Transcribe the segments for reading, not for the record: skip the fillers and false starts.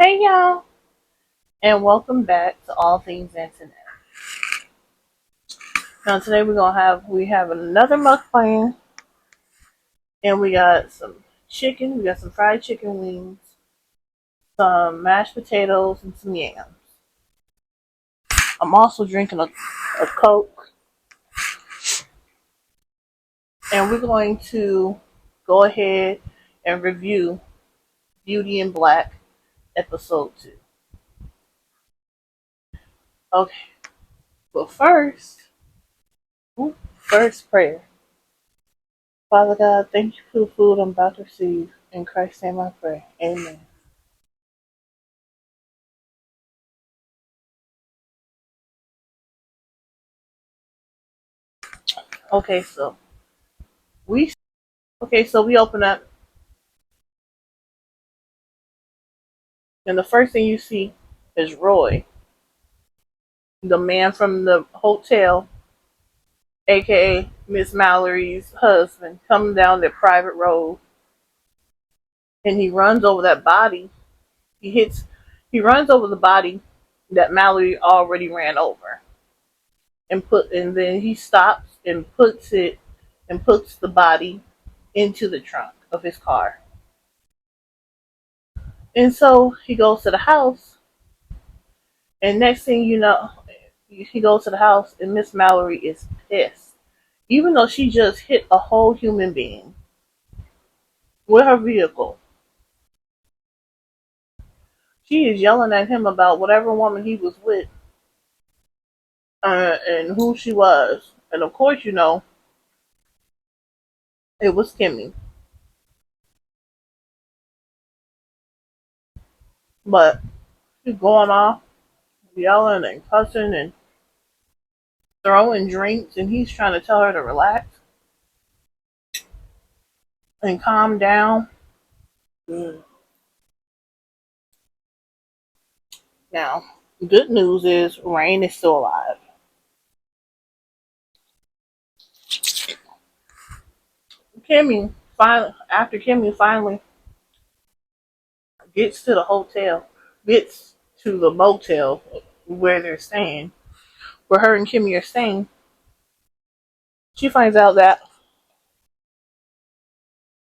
Hey y'all, and welcome back to All Things Antoinette. Now today we have another mukbang, and we got some chicken, we got some fried chicken wings, some mashed potatoes, and some yams. I'm also drinking a Coke, and we're going to go ahead and review Beauty in Black episode 2. Okay, but first prayer. Father God, thank you for the food I'm about to receive. In Christ's name I pray. Amen. Okay, so we we open up, and the first thing you see is Roy, the man from the hotel, aka Miss Mallory's husband, coming down the private road, and he runs over that body. He runs over the body that Mallory already ran over, and then he stops and puts the body into the trunk of his car. And so he goes to the house, and next thing you know, he goes to the house, and Miss Mallory is pissed. Even though she just hit a whole human being with her vehicle, she is yelling at him about whatever woman he was with, and who she was. And of course, it was Kimmy. But she's going off, yelling and cussing and throwing drinks, and he's trying to tell her to relax and calm down. Mm. Now, good news is Rain is still alive. After Kimmy finally gets to the hotel, gets to the motel where they're staying, where her and Kimmy are staying, she finds out that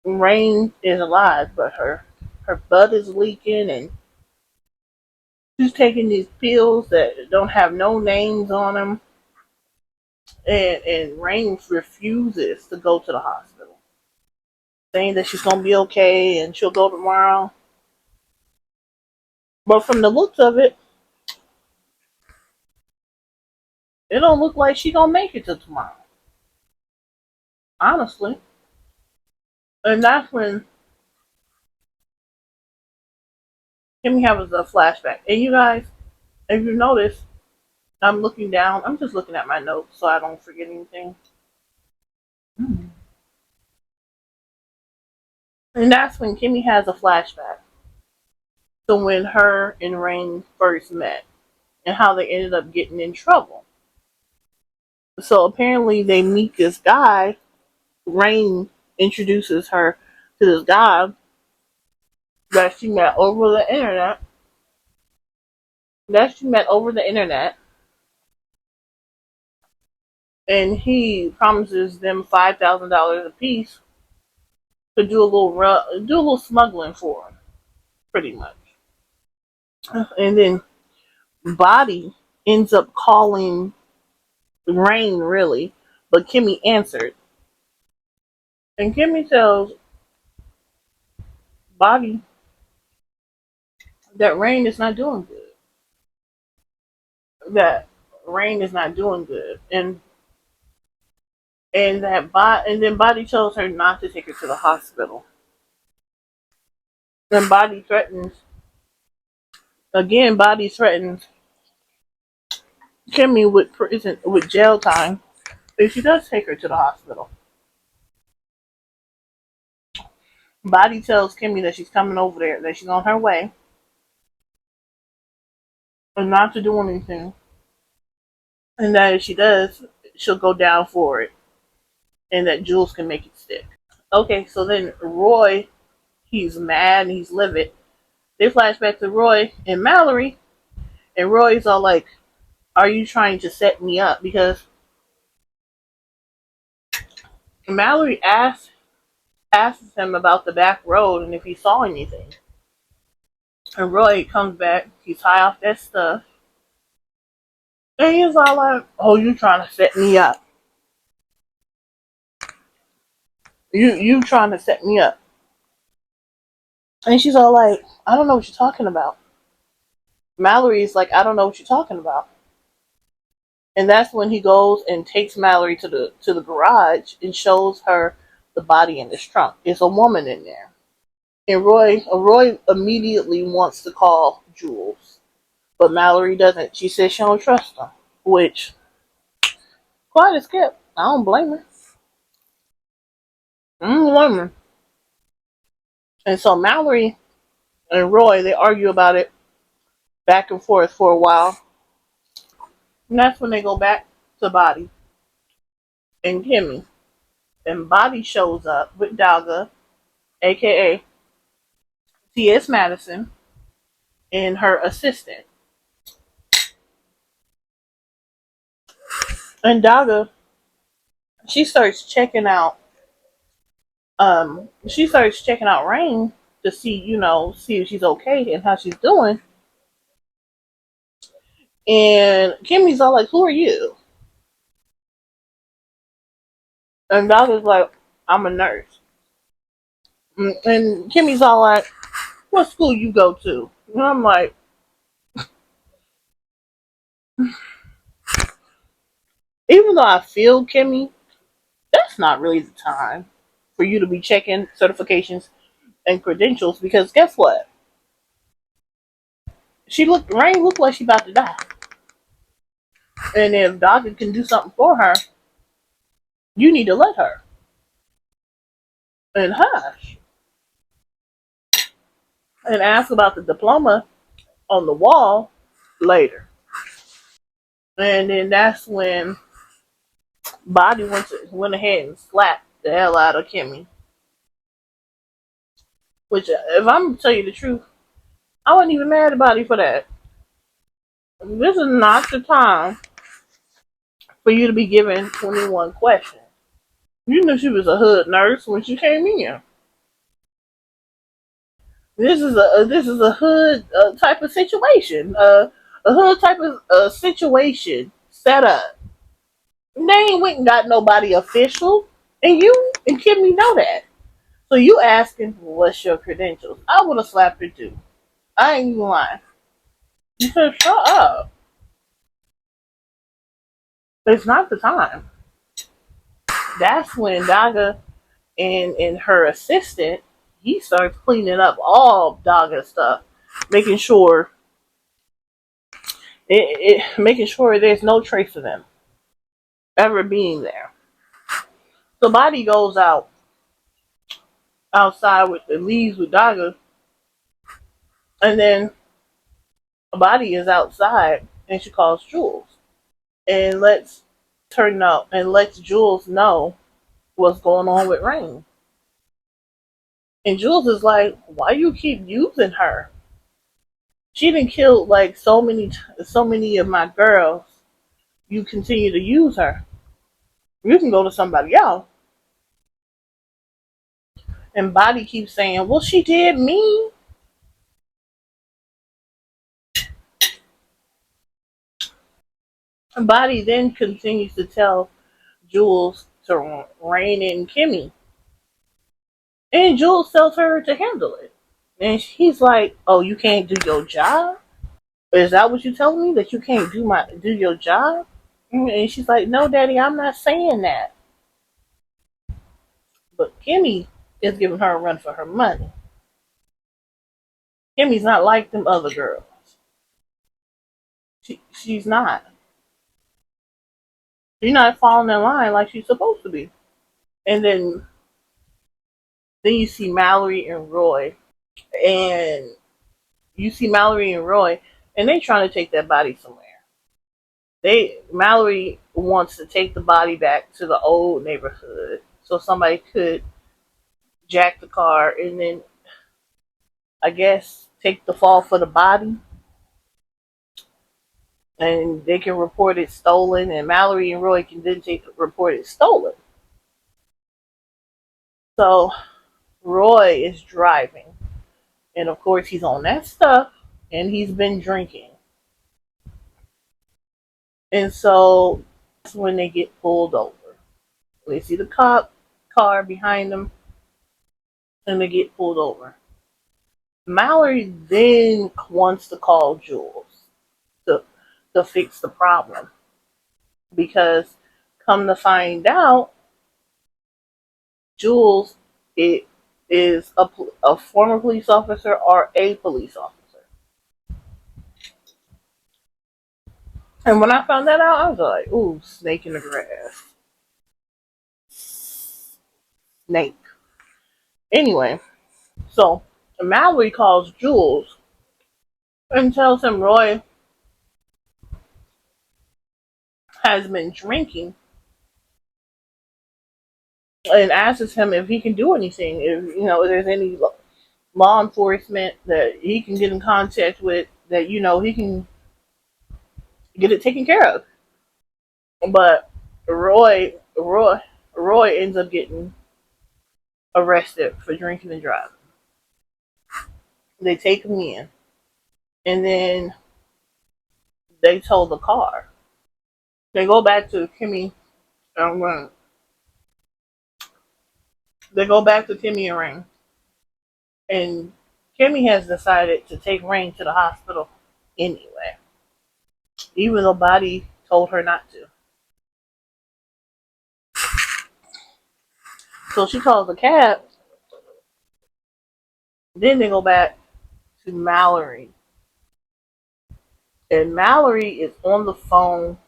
Rain is alive, but her butt is leaking, and she's taking these pills that don't have no names on them, and Rain refuses to go to the hospital, saying that she's gonna be okay and she'll go tomorrow. But from the looks of it, it don't look like she gonna make it to tomorrow. Honestly. And that's when Kimmy has a flashback. And you guys, if you notice, I'm looking down. I'm just looking at my notes so I don't forget anything. And that's when Kimmy has a flashback to when her and Rain first met and how they ended up getting in trouble. So apparently they meet this guy. Rain introduces her to this guy that she met over the internet. And he promises them $5,000 a piece to do a little smuggling for him, pretty much. And then Body ends up calling Rain, really, but Kimmy answered, and Kimmy tells Body that Rain is not doing good. That Rain is not doing good, and then Body tells her not to take her to the hospital. Then Body threatens Kimmy with jail time if she does take her to the hospital. Body tells Kimmy that she's coming over there, that she's on her way, and not to do anything, and that if she does, she'll go down for it, and that Jules can make it stick. Okay, so then Roy, he's mad, he's livid, They flash back to Roy and Mallory, and Roy's all like, "Are you trying to set me up?" Because Mallory asks him about the back road and if he saw anything. And Roy comes back, he's high off that stuff, and he's all like, "Oh, you trying to set me up? You trying to set me up?" And she's all like, "I don't know what you're talking about." Mallory's like, "I don't know what you're talking about." And that's when he goes and takes Mallory to the garage and shows her the body in his trunk. It's a woman in there. And Roy immediately wants to call Jules, but Mallory doesn't. She says she don't trust him, which quite a skip. I don't blame her. I don't blame her. And so Mallory and Roy, they argue about it back and forth for a while, and that's when they go back to Body and Kimmy. And Body shows up with Daga, aka T.S. Madison, and her assistant. And Daga, she starts checking out Rain to see, see if she's okay and how she's doing. And Kimmy's all like, "Who are you?" And Daga's like, "I'm a nurse." And Kimmy's all like, "What school you go to?" And I'm like, even though I feel Kimmy, that's not really the time for you to be checking certifications and credentials, because guess what? Rain looked like she about to die. And if Daga can do something for her, you need to let her. And hush. And ask about the diploma on the wall later. And then that's when Body went ahead and slapped the hell out of Kimmy. Which, if I'm gonna tell you the truth, I wasn't even mad at Body for that. This is not the time for you to be given 21 questions. You knew she was a hood nurse when she came in. This is a hood type of situation. A hood type of situation set up. They ain't went and got nobody official, and you and Kimmy know that. So you asking, "What's your credentials?" I would have slapped her too. I ain't even lying. You said, "Shut up." It's not the time. That's when Daga and her assistant, he starts cleaning up all Daga stuff, making sure making sure there's no trace of them ever being there. So Body goes outside with the leaves with Daga, and then Body is outside, and she calls Jules and lets Jules know what's going on with Rain. And Jules is like, "Why you keep using her? She done killed like so many of my girls. You continue to use her. You can go to somebody else." And Body keeps saying, "Well, she did me." And Body then continues to tell Jules to rein in Kimmy. And Jules tells her to handle it. And he's like, "Oh, you can't do your job? Is that what you telling me? That you can't do your job?" And she's like, "No, Daddy, I'm not saying that." But Kimmy is giving her a run for her money. Kimmy's not like them other girls. She's not. She's not falling in line like she's supposed to be. And then you see Mallory and Roy, and and they trying to take that body somewhere. Mallory wants to take the body back to the old neighborhood so somebody could jack the car and then I guess take the fall for the body, and they can report it stolen, and Mallory and Roy can then report it stolen. So Roy is driving, and of course he's on that stuff, and he's been drinking. And so that's when they get pulled over. They see the cop car behind them, and they get pulled over. Mallory then wants to call Jules to fix the problem, because come to find out, Jules it is a former police officer or a police officer. And when I found that out, I was like, ooh, snake in the grass. Snake. Anyway, so Mallory calls Jules and tells him Roy has been drinking, and asks him if he can do anything, if there's any law enforcement that he can get in contact with, that he can get it taken care of. But Roy ends up getting arrested for drinking and driving. They take him in, and then they tow the car. They go back to Kimmy and Rain. They go back to Kimmy and Rain, and Kimmy has decided to take Rain to the hospital anyway, even though Body told her not to. So she calls a cab. Then they go back to Mallory, and Mallory is on the phone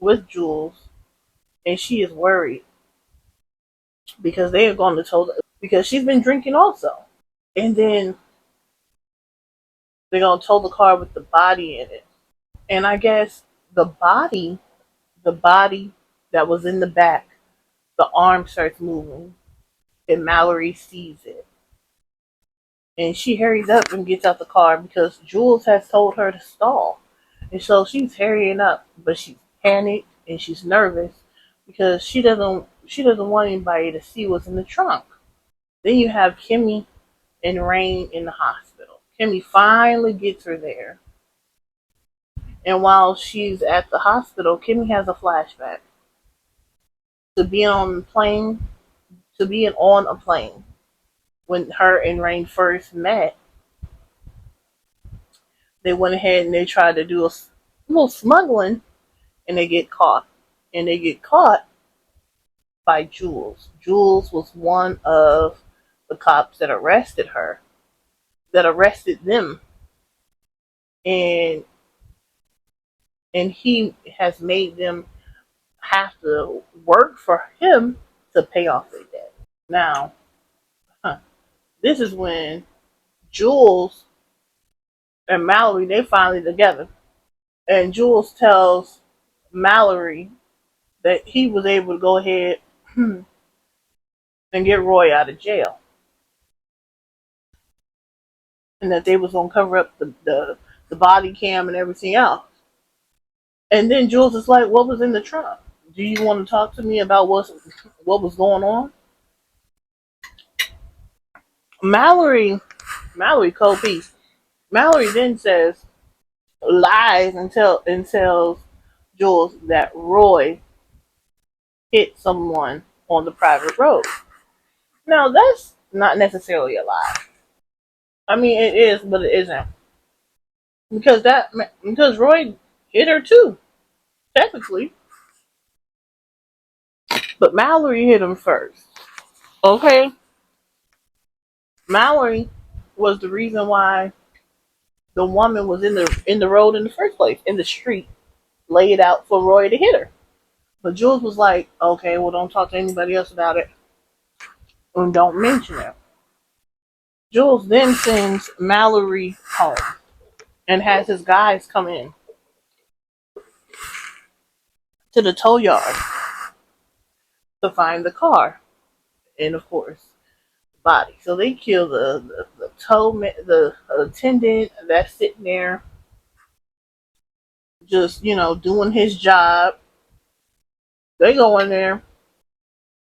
with Jules, and she is worried because they are going to tow because she's been drinking also. And then they're going to tow the car with the body in it. And I guess the body that was in the back, the arm starts moving, and Mallory sees it. And she hurries up and gets out the car because Jules has told her to stall. And so she's hurrying up, but she's panicked and she's nervous because she doesn't want anybody to see what's in the trunk. Then you have Kimmy and Rain in the hospital. Kimmy finally gets her there. And while she's at the hospital, Kimmy has a flashback to being on the plane, to being on a plane when her and Rain first met. They went ahead and they tried to do a little smuggling, and they get caught. And they get caught by Jules. Jules was one of the cops that arrested them, and he has made them have to work for him to pay off their debt. Now, this is when Jules and Mallory, they finally together, and Jules tells Mallory that he was able to go ahead and get Roy out of jail, and that they was gonna cover up the body cam and everything else. And then Jules is like, "What was in the trunk? Do you want to talk to me about what was going on?" Mallory cold piece. Mallory then lies and tells Jules that Roy hit someone on the private road. Now that's not necessarily a lie. I mean, it is, but it isn't, because Roy hit her too, technically, but Mallory hit him first. Okay, Mallory was the reason why the woman was in the road in the first place, in the street, laid out for Roy to hit her. But Jules was like, "Okay, well, don't talk to anybody else about it, and don't mention it." Jules then sends Mallory home and has his guys come in to the tow yard to find the car and, of course, the body. So they kill the the attendant that's sitting there just, doing his job. They go in there,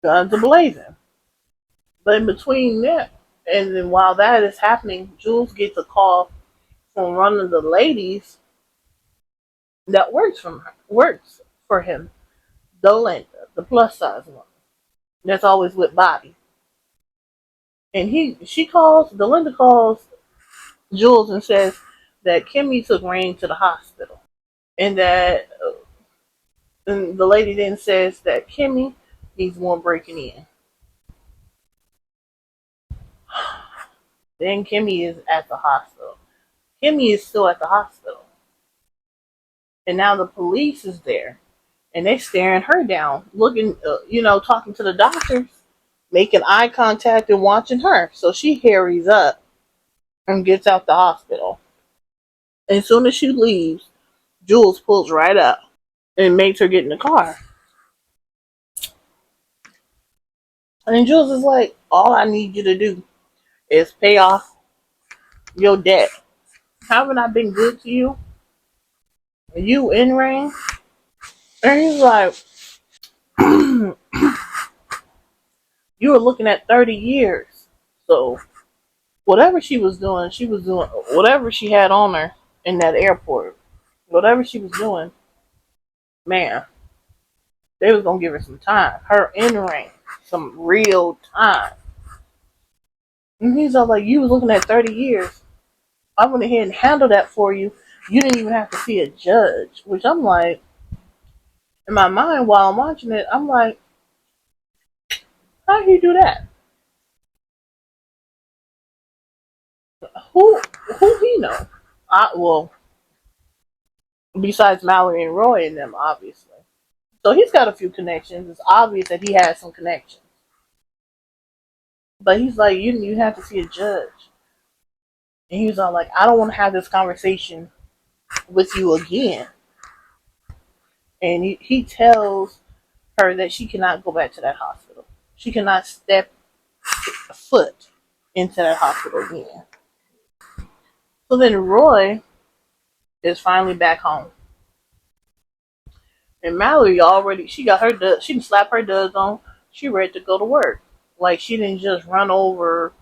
guns are blazing. But in between that, and then while that is happening, Jules gets a call from one of the ladies that works for him, Dolinda, the plus size one. That's always with Bobby. And Dolinda calls Jules and says that Kimmy took Rain to the hospital. And that and the lady then says that Kimmy needs more breaking in. Then Kimmy is at the hospital. Kimmy is still at the hospital. And now the police is there. And they staring her down, looking, talking to the doctors, making eye contact and watching her. So she hurries up and gets out the hospital. And as soon as she leaves, Jules pulls right up and makes her get in the car. And Jules is like, all I need you to do is pay off your debt. Haven't I been good to you? You in Rain? And he's like, you were looking at 30 years. So whatever she was doing whatever she had on her in that airport. Whatever she was doing, man, they was gonna give her some time. Her in Rain. Some real time. And he's all like, you was looking at 30 years. I went ahead and handled that for you. You didn't even have to see a judge. Which I'm like, in my mind while I'm watching it, I'm like, how do you do that? Who he know? Well, besides Mallory and Roy and them, obviously. So he's got a few connections. It's obvious that he has some connections. But he's like, you didn't even have to see a judge. And he was all like, I don't want to have this conversation with you again. And he tells her that she cannot go back to that hospital. She cannot step a foot into that hospital again. So then Roy is finally back home. And Mallory she got her duds, she didn't slap her duds on. She ready to go to work. Like she didn't just run over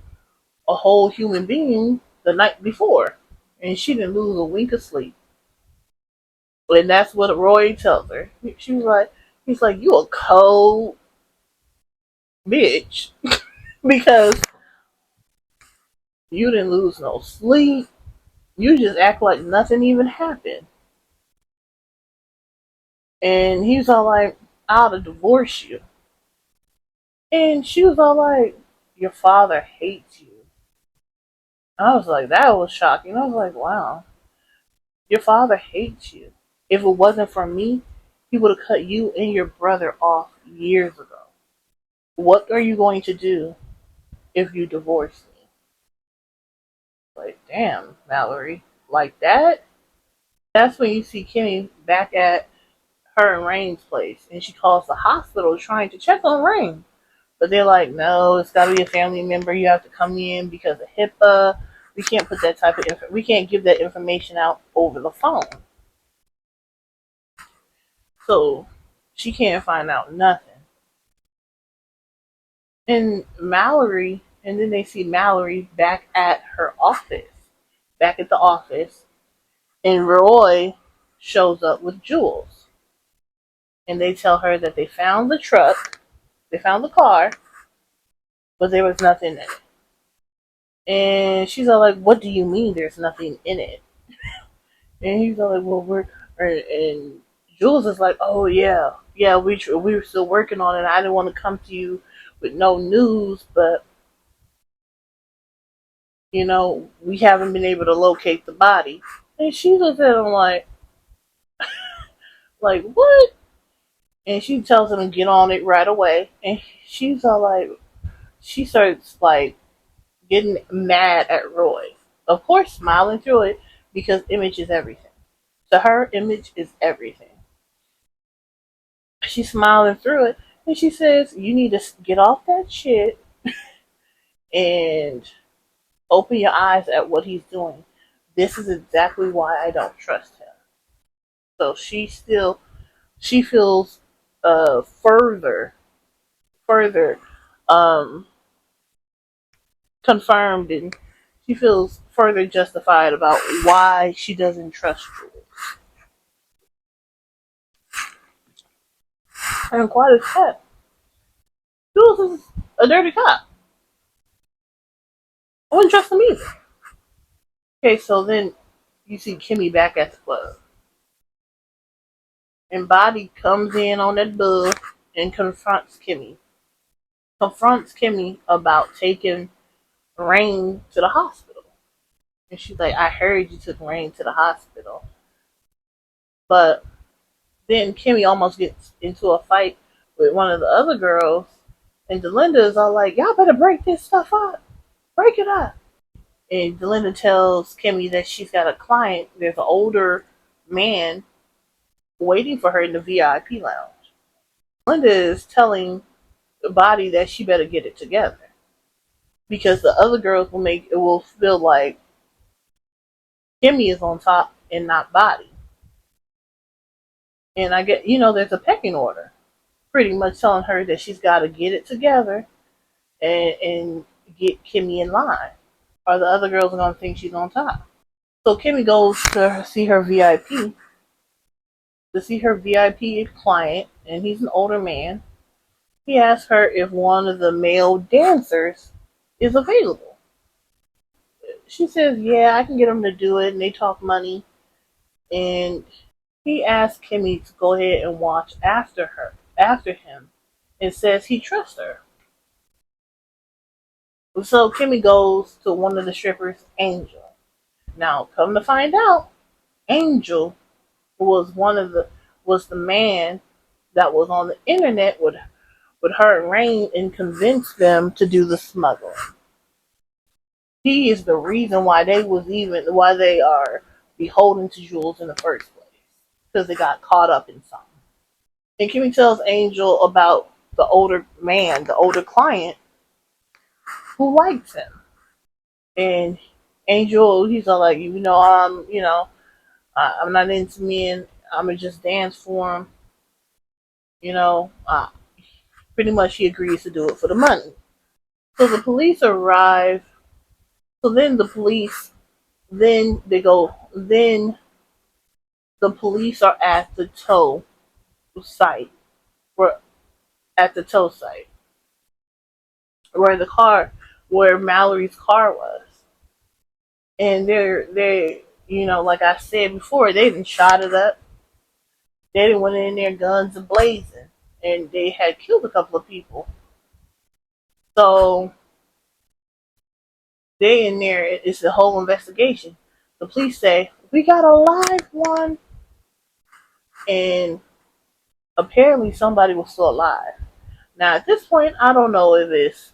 a whole human being the night before. And she didn't lose a wink of sleep. And that's what Roy tells her. He's like, you a cold bitch. Because you didn't lose no sleep. You just act like nothing even happened. And he was all like, I ought to divorce you. And she was all like, your father hates you. I was like, that was shocking. I was like, wow, your father hates you. If it wasn't for me, he would have cut you and your brother off years ago. What are you going to do if you divorce me? Like, damn, Mallory. Like that? That's when you see Kimmy back at her and Rain's place. And she calls the hospital trying to check on Rain. But they're like, no, it's got to be a family member. You have to come in because of HIPAA. We can't put that type of we can't give that information out over the phone. So she can't find out nothing. And then they see Mallory back at her office, back at the office, and Roy shows up with Jules. And they tell her that they found the truck, they found the car, but there was nothing in it. And she's all like, what do you mean there's nothing in it? And he's all like, well, and Jules is like, oh yeah, we were still working on it. I didn't want to come to you with no news, but we haven't been able to locate the body. And she looks at him like what? And she tells him to get on it right away. And she's all like, she starts like getting mad at Roy. Of course, smiling through it because image is everything. To her, image is everything. She's smiling through it, and she says, you need to get off that shit and Open your eyes at what he's doing. This is exactly why I don't trust him. So she feels further um confirmed, and she feels further justified about why she doesn't trust Jules. And quite as heck, Jules is a dirty cop. I wouldn't trust him either. Okay, so then you see Kimmy back at the club. And Body comes in on that bus and confronts Kimmy. Confronts Kimmy about taking Rain to the hospital. And she's like, I heard you took Rain to the hospital. But then Kimmy almost gets into a fight with one of the other girls. And Delinda is all like, y'all better break this stuff up. Break it up. And Delinda tells Kimmy that she's got a client. There's an older man waiting for her in the VIP lounge. Delinda is telling Body that she better get it together. Because the other girls will feel like Kimmy is on top and not Body. And I get, there's a pecking order, pretty much telling her that she's got to get it together and get Kimmy in line, or the other girls are gonna think she's on top. So Kimmy goes to see her VIP client, and he's an older man. He asks her if one of the male dancers is available. She says, "Yeah, I can get him to do it," and they talk money. And he asks Kimmy to go ahead and watch after him, and says he trusts her. So Kimmy goes to one of the strippers, Angel. Now, come to find out, Angel was the man that was on the internet with her and Rain and convinced them to do the smuggling. He is the reason why they are beholden to Jules in the first place, because they got caught up in something. And Kimmy tells Angel about the older man, the older client who likes him. And Angel, he's all like, I'm not into men. I'm gonna just dance for him. Pretty much he agrees to do it for the money. So the police arrive. So then then the police are at the site. We're at the tow site where where Mallory's car was. And like I said before, they didn't shot it up. They didn't went in there guns a blazing, and they had killed a couple of people. So they in there. It's a whole investigation. The police say we got a live one, and apparently somebody was still alive. Now at this point, I don't know if it's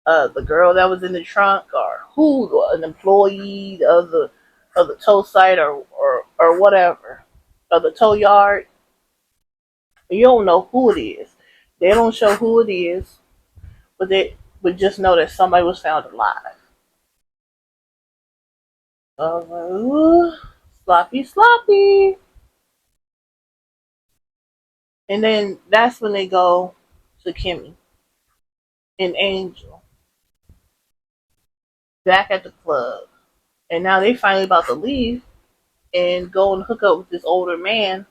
the girl that was in the trunk or who, an employee of the tow site or whatever, of the tow yard. You don't know who it is. They don't show who it is, but they would just know that somebody was found alive. Ooh, sloppy, sloppy. And then that's when they go to Kimmy and Angel back at the club. And now they finally about to leave and go and hook up with this older man.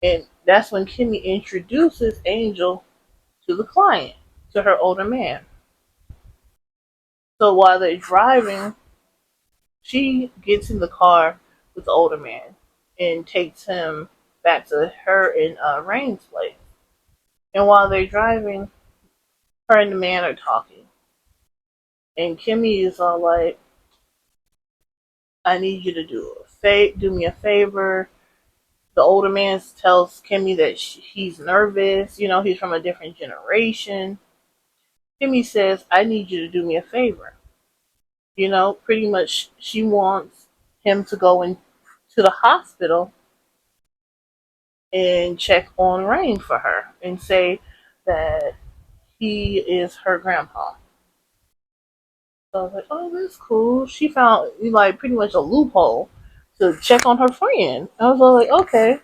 And that's when Kimmy introduces Angel to the client, to her older man. So while they're driving, she gets in the car with the older man and takes him back to her and Rain's place. And while they're driving, her and the man are talking. And Kimmy is all like, I need you to do me a favor. The older man tells Kimmy that he's nervous. He's from a different generation. Kimmy says, I need you to do me a favor. Pretty much she wants him to go into the hospital and check on Rain for her and say that he is her grandpa. So I was like, oh, that's cool. She found like pretty much a loophole to check on her friend. I was like, okay.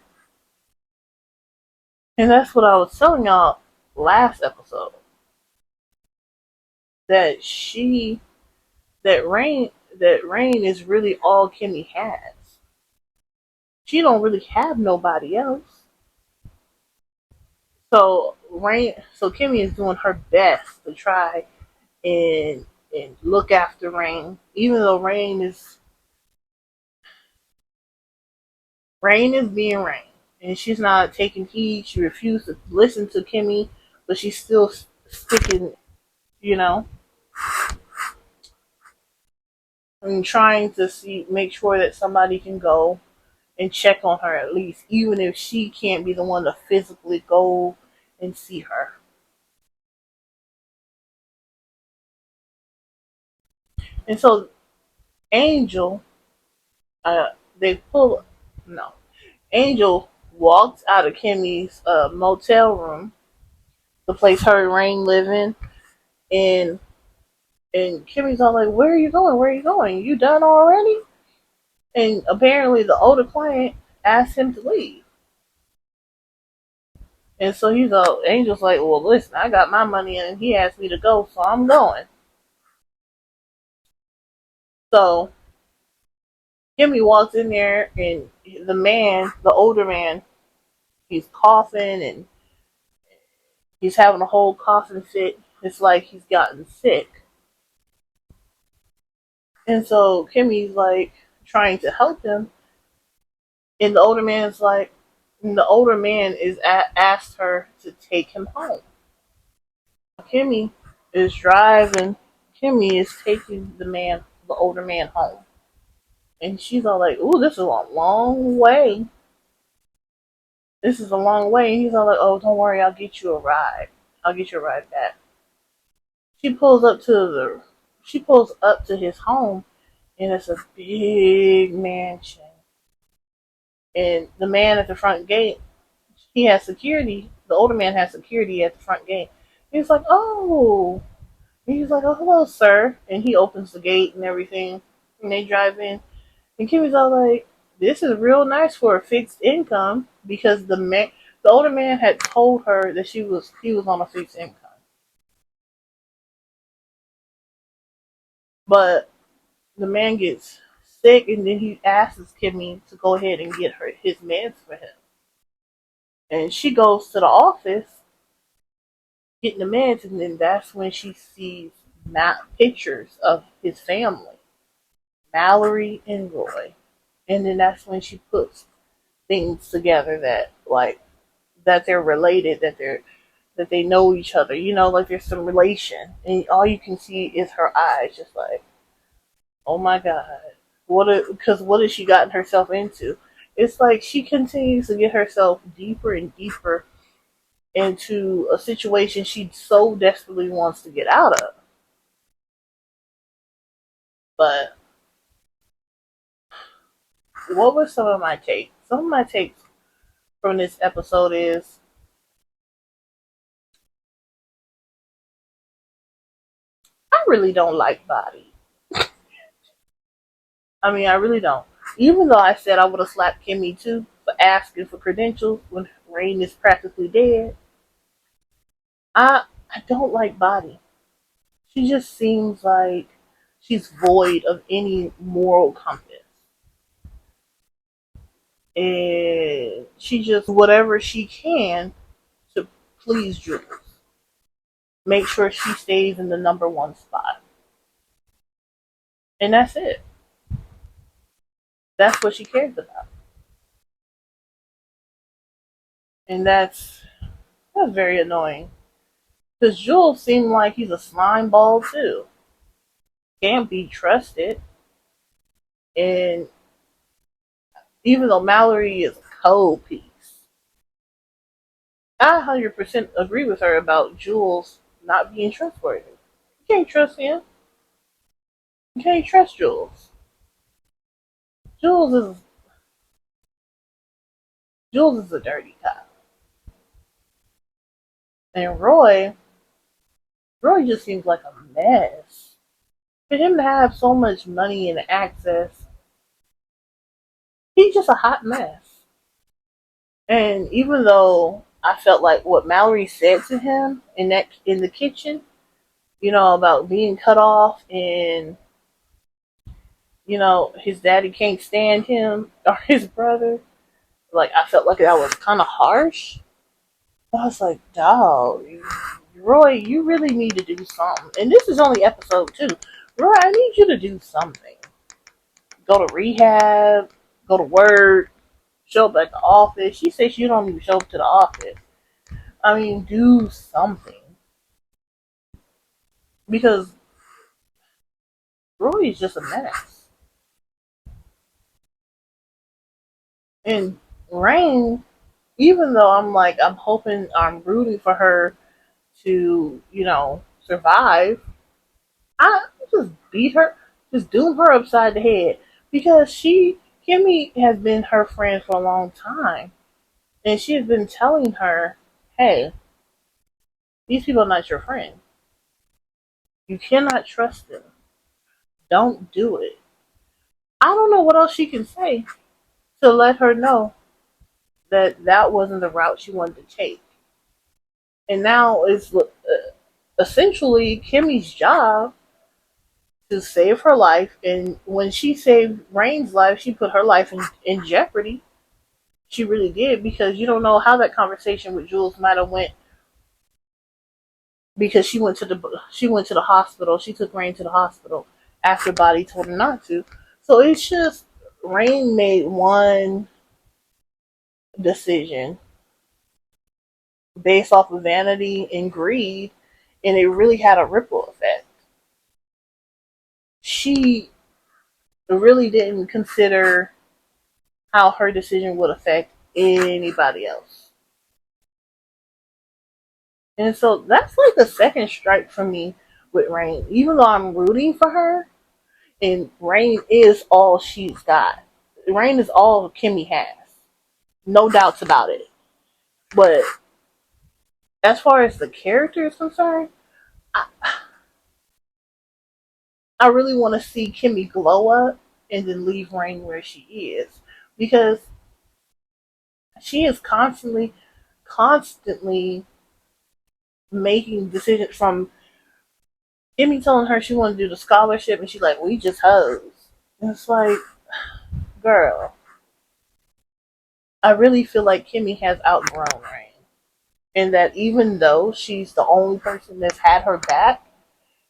And that's what I was telling y'all last episode. That she that Rain is really all Kimmy has. She don't really have nobody else. So Kimmy is doing her best to try and look after Rain, even though Rain is being Rain, and she's not taking heed. She refused to listen to Kimmy, but she's still sticking, you know, and trying to make sure that somebody can go and check on her at least, even if she can't be the one to physically go and see her. And so Angel, uh, they pull no, Angel walked out of Kimmy's motel room, the place her and Rain live in, and Kimmy's all like, "Where are you going? Where are you going? You done already?" And apparently, the older client asked him to leave, and so Angel's like, "Well, listen, I got my money and he asked me to go, so I'm going." So Kimmy walks in there, and the older man, he's coughing and he's having a whole coughing fit. It's like he's gotten sick. And so Kimmy's like trying to help him, and the older man is asked her to take him home. Kimmy is driving. Kimmy is taking the older man home, and she's all like, "Ooh, this is a long way. This is a long way." And he's all like, "Oh, don't worry, I'll get you a ride. I'll get you a ride back." She pulls up to the she pulls up to his home, and it's a big mansion. And the man at the front gate, he has security. The older man has security at the front gate. He's like, "Oh," and he's like, "Oh, hello, sir." And he opens the gate and everything, and they drive in. And Kimmy's all like, "This is real nice for a fixed income," because the older man had told her that he was on a fixed income. But the man gets sick, and then he asks Kimmy to go ahead and get his meds for him. And she goes to the office getting the meds, and then that's when she sees pictures of his family, Mallory and Roy. And then that's when she puts things together that they're related, that they know each other. Like there's some relation, and all you can see is her eyes, just like, oh my god, because what has she gotten herself into? It's like she continues to get herself deeper and deeper into a situation she so desperately wants to get out of. But what were some of my takes? Some of my takes from this episode is I really don't like Body. I mean, I really don't. Even though I said I would have slapped Kimmy too for asking for credentials when Rain is practically dead, I don't like Body. She just seems like she's void of any moral compass. And she just whatever she can to please Jules. Make sure she stays in the number one spot. And that's it. That's what she cares about. And that's very annoying. Because Jules seemed like he's a slime ball too. Can't be trusted. And even though Mallory is a cold piece, I 100% agree with her about Jules not being trustworthy. You can't trust him. You can't trust Jules. Jules is Jules is a dirty cop. And Roy just seems like a mess. For him to have so much money and access, he's just a hot mess. And even though I felt like what Mallory said to him in the kitchen, about being cut off and his daddy can't stand him or his brother, like I felt like that was kind of harsh. I was like, dog, Roy, you really need to do something. And this is only episode 2. Roy, I need you to do something. Go to rehab, go to work, show up at the office. She says you don't even show up to the office. I mean, do something. Because Roy is just a mess. And Rain, even though I'm hoping, I'm rooting for her to, survive, I just beat her, just doom her upside the head. Because Kimmy has been her friend for a long time. And she has been telling her, hey, these people are not your friend. You cannot trust them. Don't do it. I don't know what else she can say to let her know that that wasn't the route she wanted to take. And now it's essentially Kimmy's job to save her life. And when she saved Rain's life, she put her life in jeopardy. She really did, because you don't know how that conversation with Jules might have went, because she went to the hospital. She took Rain to the hospital after Body told her not to. So it's just Rain made one decision based off of vanity and greed, and it really had a ripple effect. She really didn't consider how her decision would affect anybody else. And so that's like the second strike for me with Rain. Even though I'm rooting for her, and Rain is all she's got. Rain is all Kimmy has. No doubts about it. But as far as the character is concerned, I, I really want to see Kimmy glow up and then leave Rain where she is. Because she is constantly making decisions, from Kimmy telling her she wanted to do the scholarship, and she's like, we just hoes. And it's like, girl, I really feel like Kimmy has outgrown Rain. And that even though she's the only person that's had her back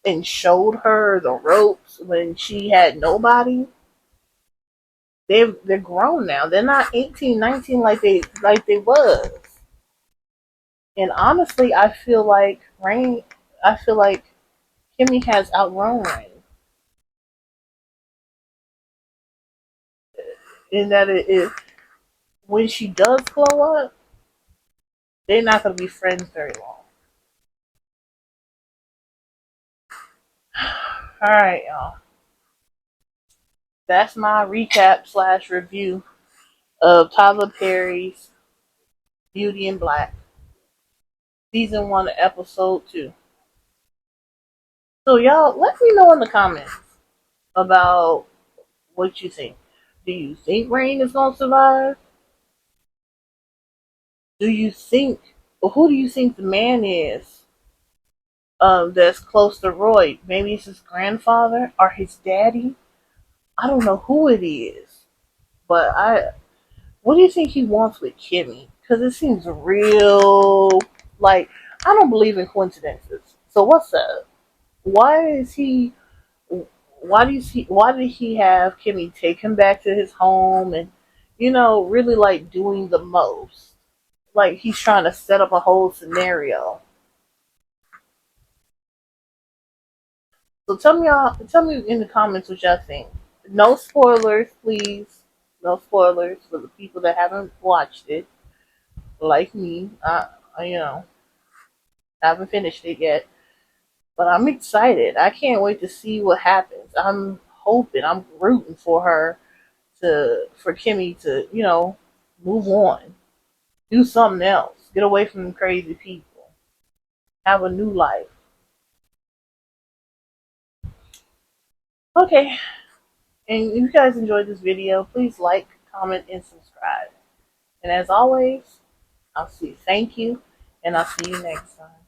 and showed her the ropes when she had nobody, they're grown now. They're not 18, 19 like they was. And honestly, I feel like Kimmy has outgrown Rain. In that it is, when she does glow up, they're not going to be friends very long. All right, y'all. That's my recap slash review of Tyler Perry's Beauty in Black, season 1, episode 2. So y'all, let me know in the comments about what you think. Do you think Rain is gonna survive? Do you think, or who do you think the man is? That's close to Roy. Maybe it's his grandfather or his daddy. I don't know who it is, but what do you think he wants with Kimmy? Because it seems real. Like, I don't believe in coincidences. So what's up? Why is he? Why did he have Kimmy take him back to his home, and really like doing the most? Like, he's trying to set up a whole scenario. So tell me in the comments what y'all think. No spoilers, please. No spoilers for the people that haven't watched it, like me. I haven't finished it yet, but I'm excited. I can't wait to see what happens. I'm rooting for her, for Kimmy to, move on, do something else, get away from crazy people, have a new life. Okay, and if you guys enjoyed this video, please like, comment, and subscribe. And as always, I'll see you. Thank you, and I'll see you next time.